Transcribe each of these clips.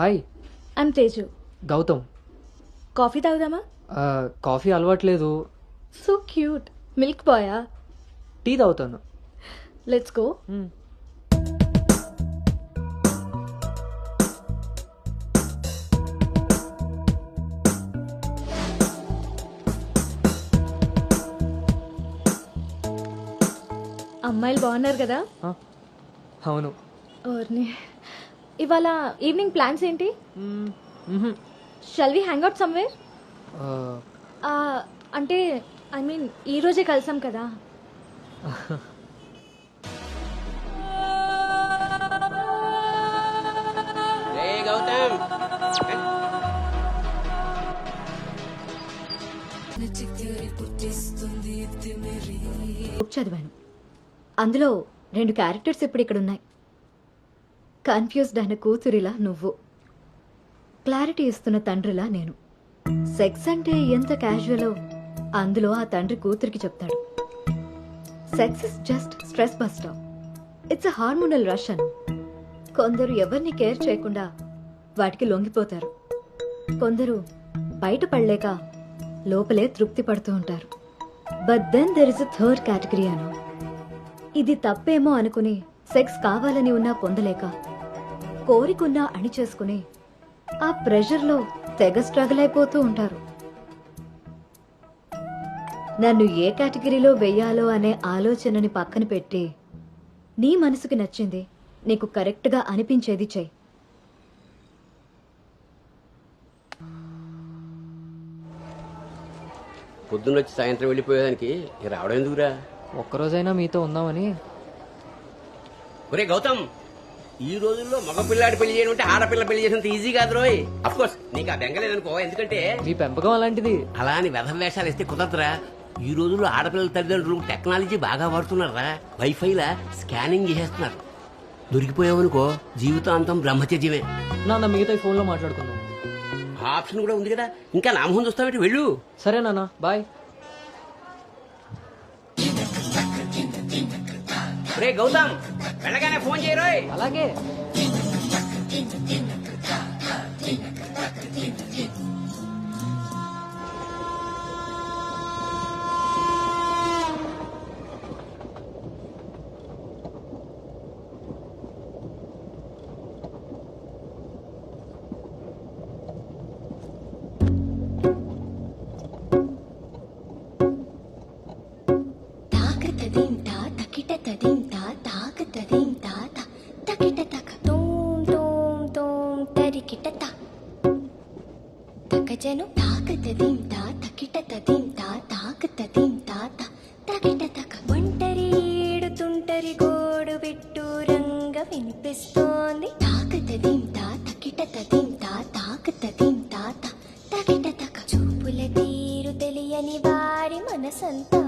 Hi. I'm Teju. Gautam. Coffee తాగుదామా? Coffee అలవాట్లేదు. So cute. Milk బాయా? టీ తాగుతాను. Let's go. అమ్మాయిలు బాగున్నారు కదా? అవును. ఓర్ని, ఇవాళ ఈవినింగ్ ప్లాన్స్ ఏంటి? Shall we hang out somewhere? అంటే ఐ మీన్ ఈ రోజే కలిసాం కదా. చదివాను. అందులో 2 క్యారెక్టర్స్ ఇప్పుడు ఇక్కడ ఉన్నాయి. కన్ఫ్యూజ్డ్ అయిన కూతురిలా నువ్వు, క్లారిటీ ఇస్తున్న తండ్రిలా నేను. సెక్స్ అంటే ఎంత క్యాజువలో అందులో ఆ తండ్రి కూతురికి చెప్తాడు. Sex is just stress buster. It's a hormonal rush అని. కొందరు ఎవరిని కేర్ చేయకుండా వాటికి లొంగిపోతారు. కొందరు బయట పడలేక లోపలే తృప్తి పడుతూ ఉంటారు. But then there is a third category అను. ఇది తప్పేమో అనుకుని సెక్స్ కావాలని ఉన్నా పొందలేక, కోరికున్నా అణి చేసుకుని ఆ ప్రెషర్లో తెగ స్ట్రగుల్ అయిపోతూ ఉంటారు. నన్ను ఏ కేటగిరీలో వెయ్యాలో అనే ఆలోచనని పక్కన పెట్టి నీ మనసుకి నచ్చింది, నీకు కరెక్ట్గా అనిపించేది చెయ్యి. పొద్దున్నొచ్చి సాయంత్రం వెళ్ళిపోయేదానికి రావడం ఎందుకురా? ఒక్కరోజైనా మీతో ఉందామని. ఒరే గౌతమ్, ఈ రోజుల్లో మగ పిల్లాడి పెళ్లి చేయడం అంటే ఆడపిల్ల పెళ్లి చేసినంత ఈజీ కాదు రోయ్. అఫ్ కోర్స్ నీకు ఆ బెంగలేదనుకో, ఎందుకంటే మీ పెంపకం అలాంటిది. అలా అని వెధ వేషాలు వేస్తే కుదరదురా. ఈ రోజుల్లో ఆడపిల్లల తల్లిదండ్రులు టెక్నాలజీ బాగా వాడుతున్నారా. వైఫైలా స్కానింగ్ చేసేస్తున్నారు. దొరికిపోయావనుకో జీవితాంతం బ్రహ్మచర్యమే. నాన్న మిగతా ఫోన్ లో మాట్లాడుకుందాం. ఆ ఆప్షన్ కూడా ఉంది కదా. ఇంకా నా మొహం చూస్తావేంటి? వెళ్ళు. సరే నాన్న, బాయ్. రే గౌతమ్, వెళ్ళగానే ఫోన్ చేయరోయ్. అలాగే. జను తాకతదీం తా తకిటతదీం తా తాకతదీం తా తకిటతక ఒంటరి ఏడుతుంటరి గోడు బిట్టు రంగ వినిపిస్తోంది. తాకతదీం తా తకిటతదీం తా తాకతదీం తా తకిటతక చూపుల తీరు తెలియని వారి మనసంతా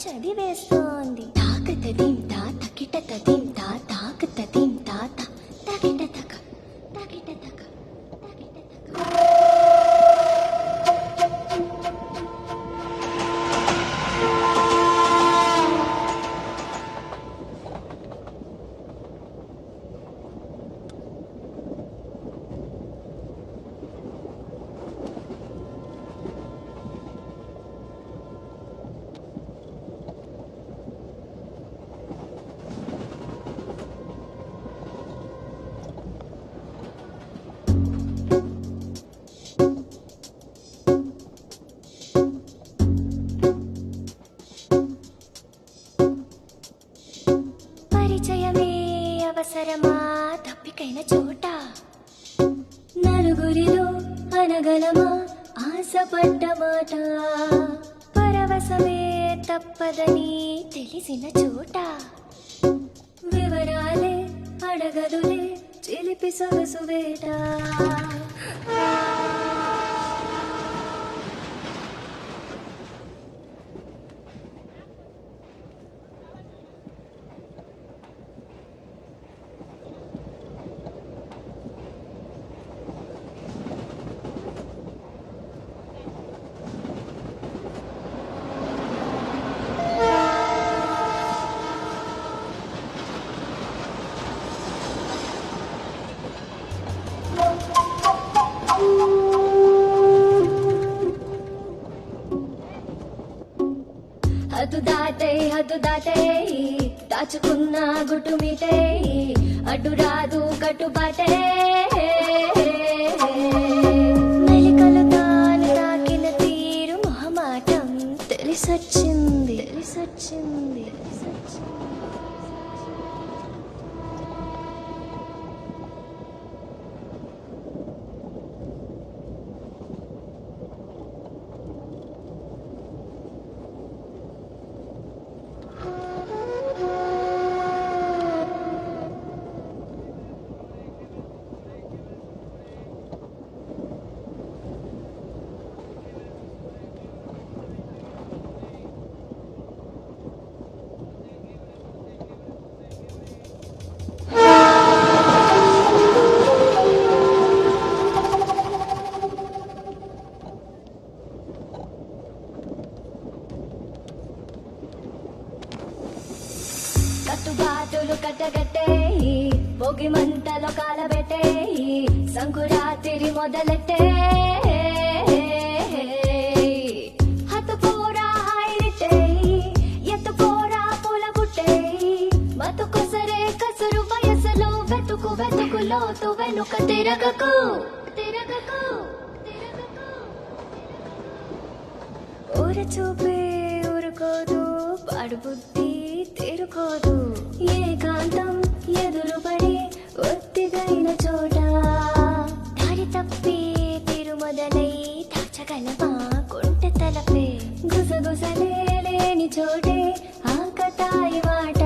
చదివేస్తోంది. తాకతదీం తా తకిటతదీం తా తాకతదీం తా తకిటతక తకిటతక తకిటతక. అవసరమా తప్పికైన చోట నలుగురిలో అనగలమా ఆశపడ్డ మాట. పరవశమే తప్పదని తెలిసిన చోట వివరాలే అడగదులే చిలిపి సొగసు వేట. హద్దు దాటే దాచుకున్న గుట్టు మీటే అడ్డు రాదు కట్టుబాటే మెలికలు తాను తాకిన తీరు మొహమాటం తెలిసొచ్చింది కట్టుబాటులు కట్టగట్టే పొగి మంటలో కాలబెట్టే సంకురాత్రి మొదలెట్టే హతుకోరా హైరిటే ఎత్తుకోరా పూల గుట్టే బతుకొసరే కసురు వయసులో వెతుకులోతు వెనుక తిరగకు ఊర చూపే ఊరుకోదు పాడు బుద్ధి తీరుకోదు ఏకాంతం ఎదురుపడి ఒత్తిగైన చోట దారి తప్పి తీరు మొదలై దాచగలమా కొంటె తలపే గుసగుసలే లేని చోటే ఆకతాయి మాట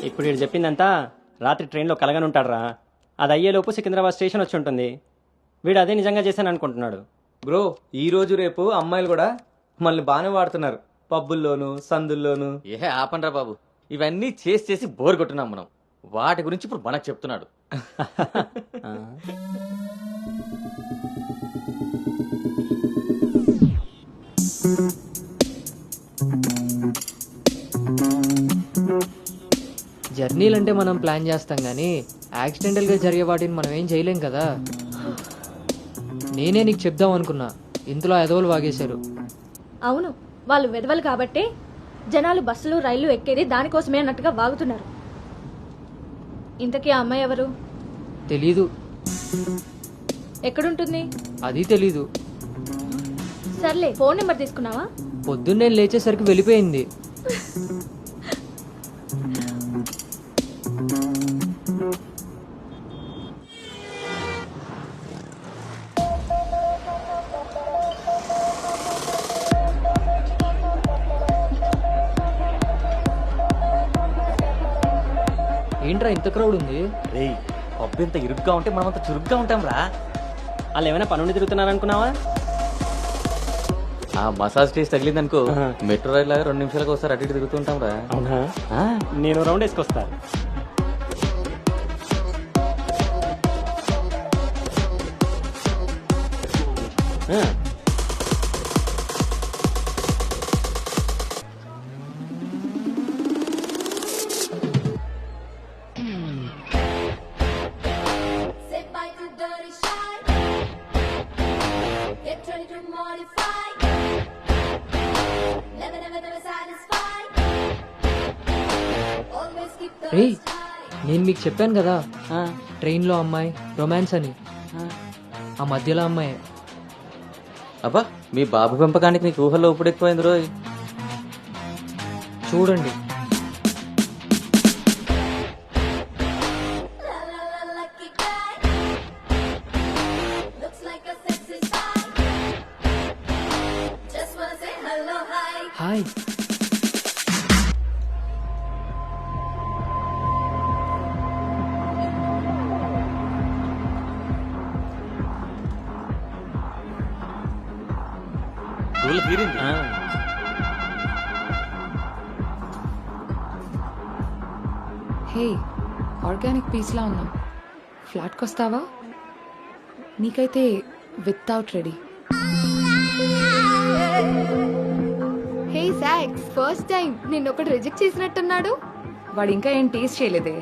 ఇప్పుడు వీడు చెప్పిందంతా రాత్రి ట్రైన్లో కలగని ఉంటాడురా. అది అయ్యేలోపు సికింద్రాబాద్ స్టేషన్ వచ్చి ఉంటుంది. వీడు అదే నిజంగా చేశాను అనుకుంటున్నాడు. బ్రో ఈ రోజు రేపు అమ్మాయిలు కూడా మనల్ని బాగానే వాడుతున్నారు, పబ్బుల్లోను సందుల్లోను. ఏ ఆపండ్రా బాబు, ఇవన్నీ చేసి చేసి బోర్ కొట్టున్నాం మనం. వాటి గురించి ఇప్పుడు మనకు చెప్తున్నాడు. జర్నీలంటే మనం ప్లాన్ చేస్తాం కానీ యాక్సిడెంటల్గా జరిగే వాటిని మనం ఏం చేయలేం కదా. నేనే నీకు చెప్దాం అనుకున్నా, ఇంతలో ఎదవలు వాగేశారు. అవును, వాళ్ళు వెదవలు కాబట్టి జనాలు బస్సులు రైళ్లు ఎక్కేది దానికోసమే అన్నట్టుగా వాగుతున్నారు. ఇంతకీ ఆ అమ్మాయి ఎవరు? తెలీదు. ఎక్కడుంటుంది? అది తెలీదు. సర్లే, ఫోన్ నెంబర్ తీసుకున్నావా? పొద్దున్నే లేచేసరికి వెళ్ళిపోయింది. ఏంట్రా ఇంత క్రౌడ్ ఉంది? రేయ్, పబ్బు ఎంత ఇరుగ్గా ఉంటే మనమంత చురుగ్గా ఉంటాం రా. వాళ్ళు ఏమైనా పనుండి తిరుగుతున్నారనుకున్నావా? ఆ మసాజ్ టేస్ట్ తగిలింది అనుకో ఆహా. మెట్రో రైల్ లాగా 2 నిమిషాలకు ఒకసారి అటు ఇటు తిరుగుతుంటాం రా అవునా ఆ, నేను రౌండ్ వేసుకొస్తా ఆ, Say bye to dirty shy. Get ready to modify. Never, never, never satisfied. Always keep the రేయ్ నేను మీకు చెప్పాను కదా ఆ, ట్రైన్లో అమ్మాయి రొమాన్స్ అని ఆ. ఆ మధ్యలో అమ్మాయి అబ్బా మీ బాబు పెంపకానికి నీకు ఊహల్లో ఇప్పుడు ఎక్కువైంది రోయ్. చూడండి. La la la lucky guy. Looks like a sexy spy. Just wanna say hello, hi. Hi. ఊళ్ళో తీరింది ఆ. హే ఆర్గానిక్ పీస్లా ఉన్నాం ఫ్లాట్కి వస్తావా నీకైతే without ready hey socks first time నిన్ను ఒకటి రిజెక్ట్ చేసినట్టున్నాడు. వాడు ఇంకా ఏం టేస్ట్ చేయలేదే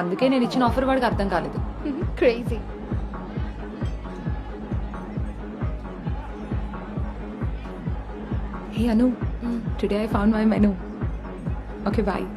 అందుకే నేను ఇచ్చిన ఆఫర్ వాడికి అర్థం కాలేదు crazy. Hey Anu today I found my menu okay boy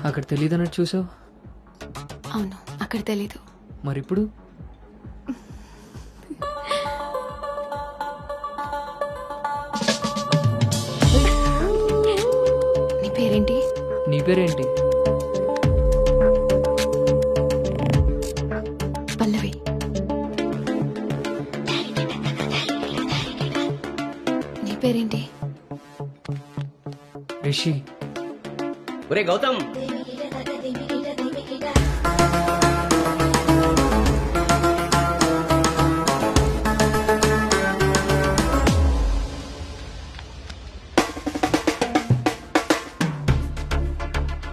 అక్కడ తెలియదన్నట్టు చూసావు, అవును అక్కడ తెలీదు మరి ఇప్పుడు నీ పేరేంటి నీ పేరేంటి? పల్లవి నీ పేరేంటి రిషి. ఒరే గౌతమ్,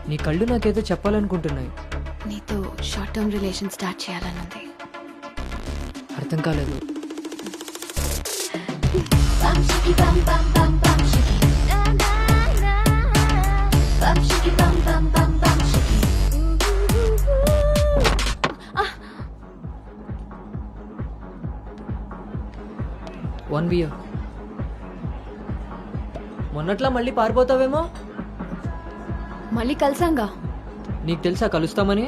నీ కళ్ళు నాకేదో చెప్పాలనుకుంటున్నాయి. నీతో షార్ట్ టర్మ్ రిలేషన్ స్టార్ట్ చేయాలనుంది అర్థం కాలేదు. Bum shiki bum bum bum bum shiki. Na na na. Bum shiki bum bum bum bum shiki. One beer. మొన్నట్లా మళ్ళీ పారిపోతావేమో. మళ్ళీ కలిసాంగా. నీకు తెలుసా కలుస్తామని?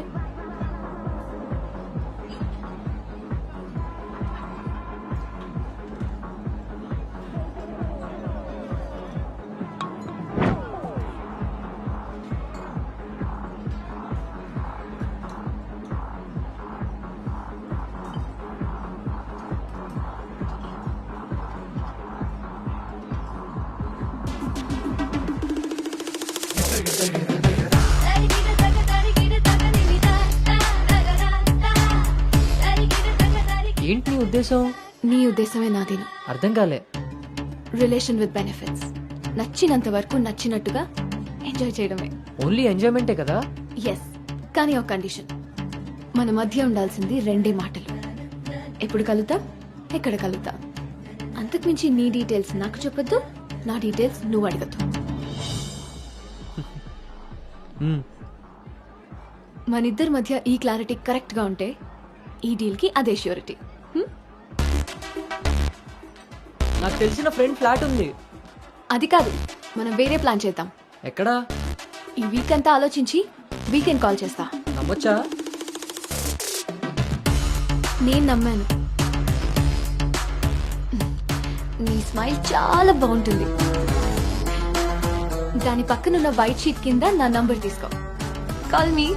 ఏంటి నీ ఉద్దేశం? నీ ఉద్దేశమే నాదేను అర్థం కాలే. రిలేషన్ విత్ బెనిఫిట్స్ నచ్చినంత వరకు నచ్చినట్టుగా ఎంజాయ్ చేయడమే. ఓన్లీ ఎంజాయ్మెంటే కదా. ఎస్ కానీ ఒక కండిషన్, మన మధ్య ఉండాల్సింది 2 మాటలు. ఎప్పుడు కలుద్దాం, ఎక్కడ కలుద్దాం. అంతకుమించి నీ డీటెయిల్స్ నాకు చెప్పొద్దు, నా డీటెయిల్స్ నువ్వు అడగద్దు. మ్మ్. మనిద్దరి మధ్య ఈ క్లారిటీ కరెక్ట్గా ఉంటే ఈ డీల్కి అదే ష్యూరిటీ. నాకు తెలిసిన ఫ్రెండ్ ఫ్లాట్ ఉంది. అది కాదు, మనం వేరే ప్లాన్ చేద్దాం. ఎక్కడా? ఈ వీక్ అంతా ఆలోచించి వీకెండ్ కాల్ చేస్తా. నమ్మొచ్చా? నేను నమ్మాను, నీ స్మైల్ చాలా బాగుంటుంది. దాని పక్కనున్న వైట్ షీట్ కింద నా నంబర్ తీసుకో. Call me.